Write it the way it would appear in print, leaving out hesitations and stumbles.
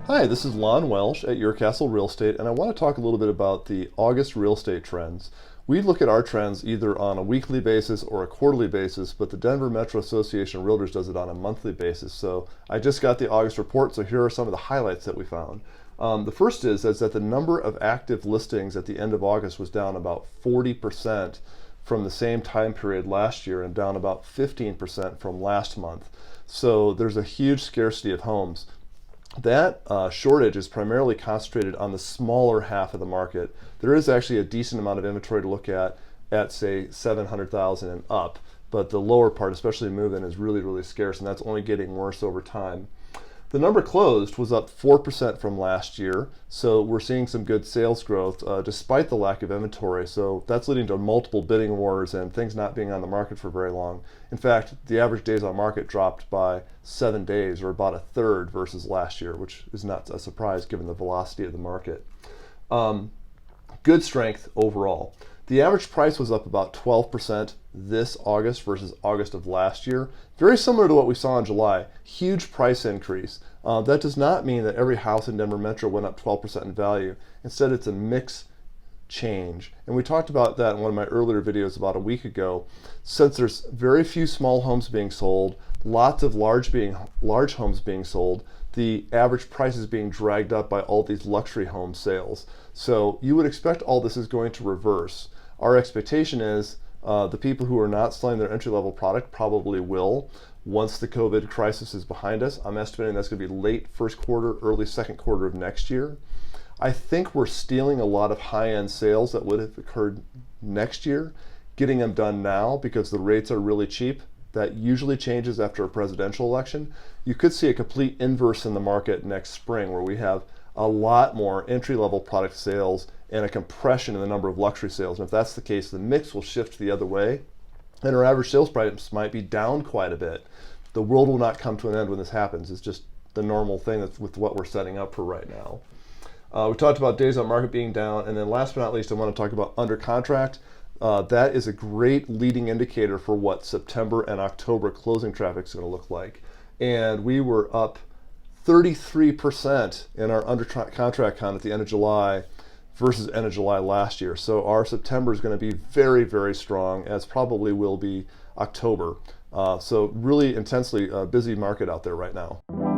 Hi, this is Lon Welsh at Your Castle Real Estate, and I want to talk a little bit about the August real estate trends. We look at our trends either on a weekly basis or a quarterly basis, but the Denver Metro Association of Realtors does it on a monthly basis. So I just got the August report, so here are some of the highlights that we found. The first is that the number of active listings at the end of August was down about 40% from the same time period last year and down about 15% from last month. So there's a huge scarcity of homes. That shortage is primarily concentrated on the smaller half of the market. There is actually a decent amount of inventory to look at say 700,000 and up, but the lower part, especially move-in, is really scarce, and that's only getting worse over time. The number closed was up 4% from last year, so we're seeing some good sales growth despite the lack of inventory. So that's leading to multiple bidding wars and things not being on the market for very long. In fact, the average days on market dropped by 7 days, or about a third versus last year, which is not a surprise given the velocity of the market. Good strength overall. The average price was up about 12% this August versus August of last year. Very similar to what we saw in July. Huge price increase. That does not mean that every house in Denver Metro went up 12% in value. Instead, it's a mix change. And we talked about that in one of my earlier videos about a week ago. Since there's very few small homes being sold, lots of large homes being sold, the average price is being dragged up by all these luxury home sales. So you would expect all this is going to reverse. Our expectation is the people who are not selling their entry-level product probably will once the COVID crisis is behind us. I'm estimating that's going to be late first quarter, early second quarter of next year. I think we're stealing a lot of high-end sales that would have occurred next year, getting them done now because the rates are really cheap. That usually changes after a presidential election. You could see a complete inverse in the market next spring where we have a lot more entry-level product sales and a compression in the number of luxury sales. And if that's the case, the mix will shift the other way, and our average sales price might be down quite a bit. The world will not come to an end when this happens. It's just the normal thing that's with what we're setting up for right now. We talked about days on market being down, and then last but not least, I want to talk about under contract. That is a great leading indicator for what September and October closing traffic is going to look like. And we were up 33% in our under contract count at the end of July versus end of July last year. So our September is going to be very strong, as probably will be October. So really intensely busy market out there right now.